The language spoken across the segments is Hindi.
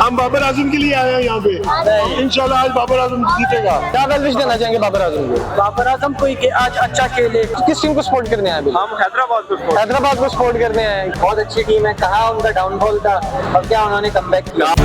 हम बाबर आजम के लिए आए हैं यहाँ पे। इंशाल्लाह आज बाबर आजम जीतेगा। क्या वेलविश देना चाहेंगे बाबर आजम को? बाबर आजम कोई के आज अच्छा खेले। किस टीम को सपोर्ट करने आए? हम हैदराबाद को सपोर्ट करने आए। बहुत अच्छी टीम है। कहाँ उनका डाउनफॉल था और क्या उन्होंने कमबैक किया।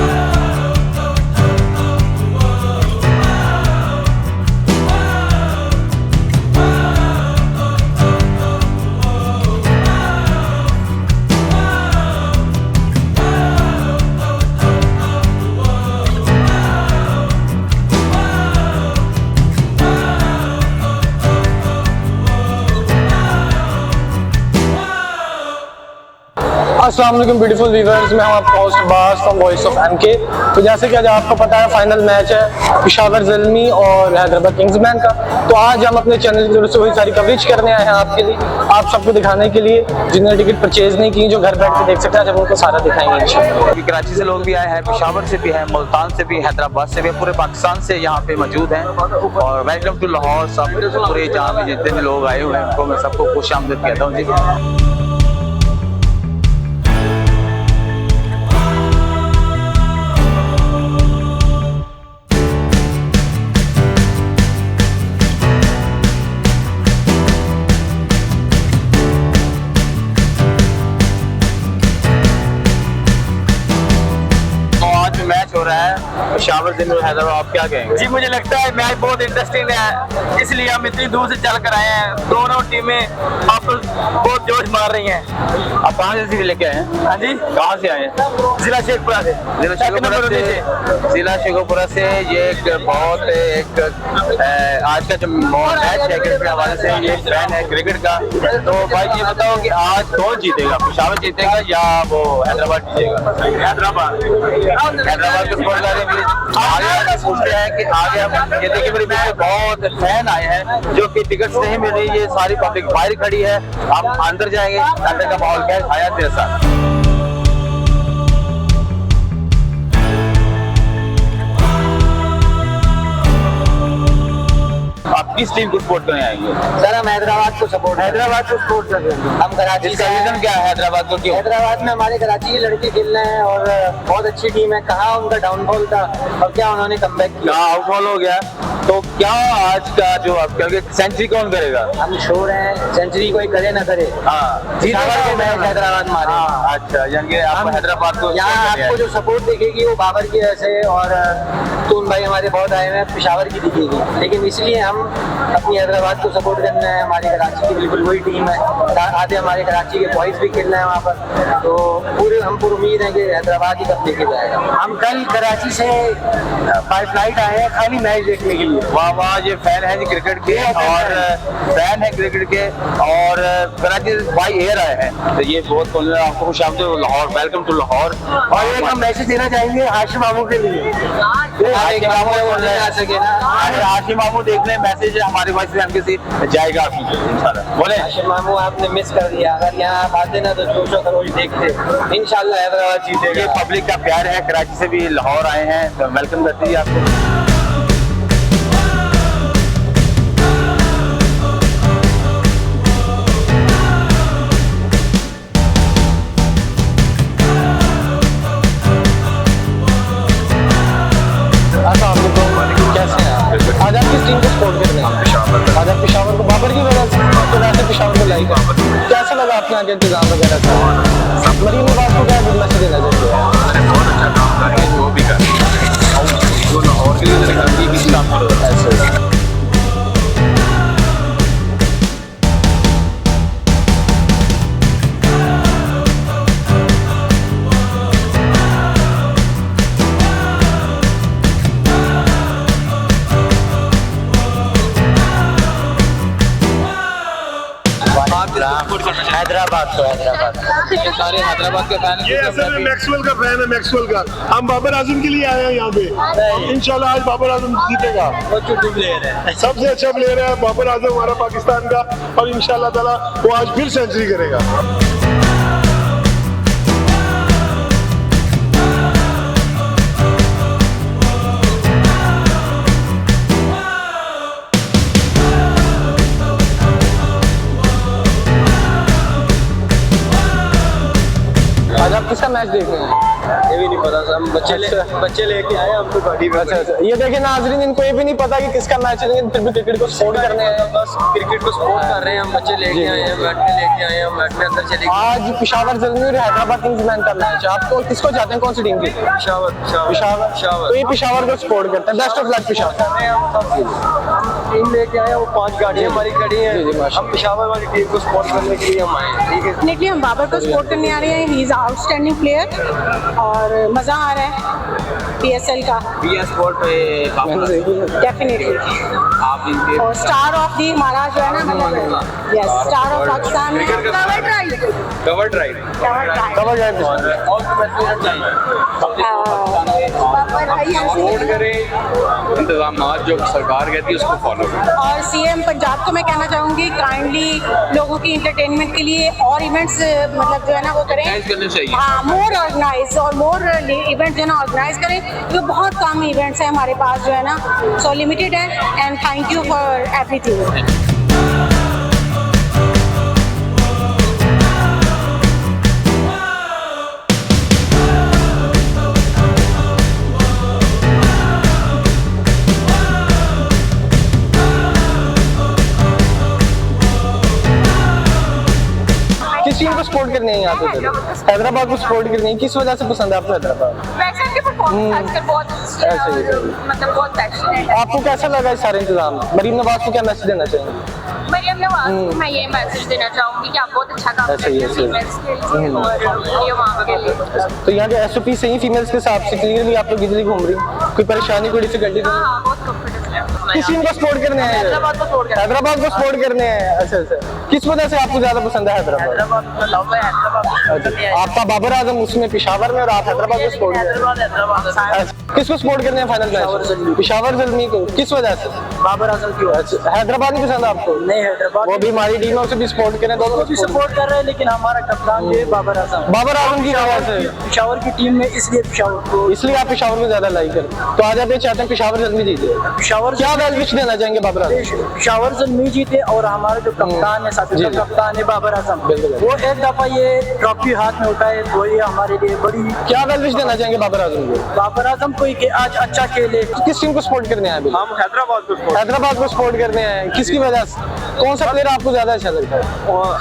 अस्सलाम वालेकुम ब्यूटीफुल व्यूअर्स, मैं हूं आपका होस्ट बास फ्रॉम वॉइस ऑफ एमके। तो जैसे कि आज आपको पता है फाइनल मैच है पेशावर ज़ल्मी और हैदराबाद किंग्समैन का। तो आज हम अपने चैनल की तरफ से वही सारी कवरेज करने आए हैं आपके लिए, आप सबको दिखाने के लिए। जिन्होंने टिकट परचेज नहीं की, जो घर बैठ के देख सकते हैं, जब उनको सारा दिखाएंगे इंशाल्लाह। कराची से लोग भी आए हैं, पेशावर से भी हैं, मुल्तान से भी, हैदराबाद से भी, पूरे पाकिस्तान से यहाँ पे मौजूद हैं। और वेलकम टू लाहौर। सब पूरे जहाँ में जितने भी लोग आए हुए हैं उनको मैं सबको खुश आमदीद कहता हूँ जी। मैच हो रहा है पेशावर ज़ल्मी और हैदराबाद, आप क्या कहेंगे? जी मुझे लगता है मैच बहुत इंटरेस्टिंग है, इसलिए हम इतनी दूर से चल कर आए हैं। दोनों टीमें आपस बहुत जोश मार रही हैं। आप कहाँ से लेके आए हैं? हाँ जी, कहाँ से आए हैं? जिला शेखपुरा से। जिला शेखपुरा से ये एक बहुत एक आज का जो मैच है क्रिकेट के हवाले से, ये फैन है क्रिकेट का। तो भाई ये बताओ कि आज कौन जीतेगा, पेशावर जीतेगा या वो हैदराबाद जीतेगा? हैदराबाद को सपोर्ट करेंगे। आगे सोचते हैं कि आगे हम ये देखिए मेरे बीच में बहुत फैन आए हैं जो कि टिकट नहीं मिल रही है, सारी पब्लिक बाहर खड़ी है। हम अंदर जाएंगे, अंदर का माहौल क्या है, आया तेरे साथ। आप किस टीम को सपोर्ट करने आएंगे? सर हम हैदराबाद को सपोर्ट कर रहे हैं। हम कराची इसका से हैं। रीजन क्या है हैदराबाद को क्यों? हैदराबाद में हमारे कराची के लड़के खेल रहे हैं और बहुत अच्छी टीम है। कहाँ उनका डाउनफॉल था और क्या उन्होंने कमबैक किया। क्या आउटफॉल हो गया? तो क्या आज का जो आप कहोगे सेंचुरी कौन करेगा? हम श्योर हैं सेंचुरी कोई करे ना करे, हाँ पेशावर के मैच हैदराबाद मारे। अच्छा, यानी कि आप हैदराबाद को यहाँ आपको जो सपोर्ट दिखेगी वो बाबर की वजह से, और तून भाई हमारे बहुत आए हैं, पेशावर की दिखेगी। लेकिन इसलिए हम अपनी हैदराबाद को सपोर्ट करना है। हमारी कराची की बिल्कुल वही टीम है, आधे हमारे कराची के बॉयज भी खेल रहे हैं वहाँ पर। तो हम पूरी उम्मीद है कि हैदराबाद ही कप लेके जाएगा। हम कल कराची से बाय फ्लाइट आए हैं खाली मैच देखने के लिए। वाह वाह, ये फैन है जी क्रिकेट के, और फैन है क्रिकेट के, और कराची बाई एयर आए हैं। तो ये बहुत आपको खुश आमदीद लाहौर, वेलकम टू लाहौर। और एक हम मैसेज देना चाहेंगे हाशिम मामू के लिए। हाशिम मामू देख लें, मैसेज हमारे वॉइस एमके से जाएगा आपकी इंशाल्लाह। बोले हाशिम मामू आपने मिस कर दिया, अगर यहाँ आप आते ना तो जोशो खरोश देखते। इंशाल्लाह हैदराबाद जीतेगा। ये पब्लिक का प्यार है, कराची से भी लाहौर आए हैं, तो वेलकम करते हैं आपको। कैसे हैं आप? आज आप किस टीम को सपोर्ट कर रहे हैं? आज आप पेशावर को, बाबर की वजह से, तो वैसे पेशावर को लाइक है। कैसा लगा आपके यहाँ के इंतजाम वगैरह का? मरीम नवाज को क्या मैसेज देना चाहते हैं? बहुत अच्छा काम कर रहे हैं, वो भी कर रहे हैं, जो लाहौर के लिए ऐसे। हैदराबाद सारे हैदराबाद के फैन ये असल में मैक्सवेल का फैन है, मैक्सवेल का। हम बाबर आजम के लिए आए हैं यहाँ पे। इंशाल्लाह आज बाबर आजम जीतेगा। सबसे अच्छा प्लेयर है बाबर आजम हमारा पाकिस्तान का, और इंशाल्लाह ताला वो आज फिर सेंचुरी करेगा। आज आप किसका मैच देख रहे हैं? ये भी नहीं पता सर, हम बच्चे लेके आए हमको गाड़ी में। अच्छा अच्छा, ये देखिए नाजरीन, इनको ये भी नहीं पता कि किसका मैच है, लेकिन फिर भी क्रिकेट को सपोर्ट करने आए हैं। बस क्रिकेट को सपोर्ट कर रहे हैं हम, बच्चे लेके आए हैं, बैट में लेके आए हैं, बैट में अंदर चले गए। आज पेशावर ज़ल्मी और हैदराबाद किंग्स मैन का मैच है, आपको किसको चाहते हैं, कौन सी टीम की? पेशावर। तो ये पेशावर को सपोर्ट करते हैं, best of luck Peshawar. Team लेके आए हैं, वो 5 गाड़ियाँ हमारी खड़ी जी, हैं, माशाल्लाह। हम पेशावर वाली टीम को सपोर्ट करने के लिए हम आए हैं, ठीक है। डेफिनेटली हम बाबर को सपोर्ट करने आ रहे हैं, ही इज़ आउटस्टैंडिंग प्लेयर और मज़ा आ रहा है PSL का BS स्पोर्ट पे डेफिनेटली। आप इनके और स्टार ऑफ दी हमारा जो है ना, मतलब यस, स्टार ऑफ पाकिस्तान में cover drive cover drive cover drive और बाबर भाई सपोर्ट हमसे। करें, इंतजाम जो सरकार कहती है उसको फॉलो करें। और CM पंजाब को मैं कहना चाहूँगी काइंडली लोगों की इंटरटेनमेंट के लिए और इवेंट्स मतलब जो है ना वो करें, Organize करने चाहिए। हाँ, मोर ऑर्गेनाइज और मोर इवेंट जो है ना ऑर्गेनाइज करें, क्योंकि बहुत कम इवेंट्स हैं हमारे पास जो है ना, सो लिमिटेड है। And thank you for everything. किस टीम को सपोर्ट करने हैं यहाँ पे? हैदराबाद को सपोर्ट करने हैं, किस वजह से पसंद है आपको हैदराबाद? वैसे उनके परफॉर्मेंस आजकल बहुत अच्छी है ऐसे ही है। और मतलब बहुत पैशनेट है। आपको कैसा लगा इस सारे इंतजाम? मरीम नवाज को क्या मैसेज देना चाहेंगे? मरियम नवाज को मैं ये मैसेज देना चाहूंगी कि आप बहुत अच्छा काम ऐसे करते ही, हैं ऐसे ही। फीमेल्स के लिए और ये वहाँ के लिए। तो यहाँ के SOP सही फीमेल्स के हिसाब से क्लियरली आप लोग इजीली घूम रही हैं? कोई परेशानी, कोई डिफिकल्टी? हाँ हाँ, बहुत कंफर्टेबल है। किस टीम को सपोर्ट करने हैं? हैदराबाद को सपोर्ट करने। हैदराबाद को सपोर्ट करने हैं। अच्छा अच्छा, किस वजह से आपको ज्यादा पसंद है हैदराबाद? हैदराबाद का लव है, हैदराबाद अच्छा, आपका बाबर आजम उसमें पेशावर में और आप हैदराबाद को सपोर्ट कर रहे हैं। अच्छा, किसको सपोर्ट करने हैं फाइनल मैच? पेशावर ज़ल्मी को। किस वजह से? बाबर आजम की वजह से। अच्छा, हैदराबाद नहीं पसंद आपको? नहीं, हैदराबाद वो भी हमारी टीम है, उसे भी सपोर्ट करें, दोनों को भी सपोर्ट कर रहे हैं, लेकिन हमारा कप्तान जो है बाबर आजम। बाबर आजम की वजह से पेशावर की टीम में, इसलिए पेशावर को, इसलिए आप पेशावर को ज्यादा लाइक करें। तो आज आप ये चाहते हैं पेशावर ज़ल्मी जीते? पेशावर क्या वेल विश देना चाहेंगे बाबर आजम? पेशावर ज़ल्मी जीते और हमारा जो कप्तान है, साथी जी, जी। कप्तान है बाबर आजम, बिल्कुल। वो एक दफा ये ट्रॉफी हाथ में उठाए तो ये हमारे लिए बड़ी। क्या वेल विश देना चाहेंगे बाबर आजम को? बाबर आजम को कि आज अच्छा खेले। किस टीम को सपोर्ट करने आए? हम हैदराबाद को हैदराबाद को सपोर्ट करने आए, किसकी वजह से? कौन सा प्लेयर आपको ज्यादा अच्छा लगता है?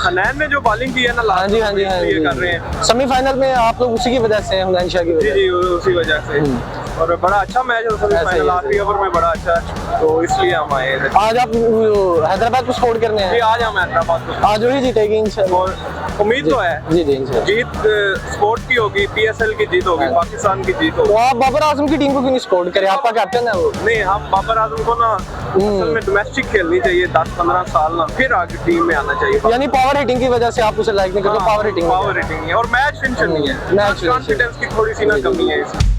हनैन ने जो बॉलिंग की है ना हाँ जी हाँ जी हाँ ये कर रहे जी। हैं। सेमीफाइनल में आप लोग उसी की वजह से हैं, हुनैन शाह की जी वजह से। जी, उसी वजह से। और बड़ा अच्छा मैच है, ऐसे ही, फाइनल आखिरी ओवर में बड़ा अच्छा है, तो इसलिए हम आए हैं। आज आप हैदराबाद को सपोर्ट करने जी, हैं? आज हम हैदराबाद को, आज वही जीतेगी इंशाल्लाह। और उम्मीद तो है जी जी इंशाल्लाह। जीत स्पोर्ट की होगी, PSL की जीत होगी, पाकिस्तान की जीत होगी। तो आप बाबर आजम की टीम को क्यों नहीं सपोर्ट करें? आपका कैप्टन है वो। नहीं, हम बाबर आजम को ना असल में डोमेस्टिक खेलनी चाहिए, 10-15 साल ना, फिर आगे टीम में आना चाहिए। यानी पावर हिटिंग की वजह से आप उसे लाइक नहीं करते? पावर हिटिंग पावर हिटिंग है और मैच फिनिशर नहीं है, मैच कॉन्फिडेंस की थोड़ी सी ना कमी है इसमें।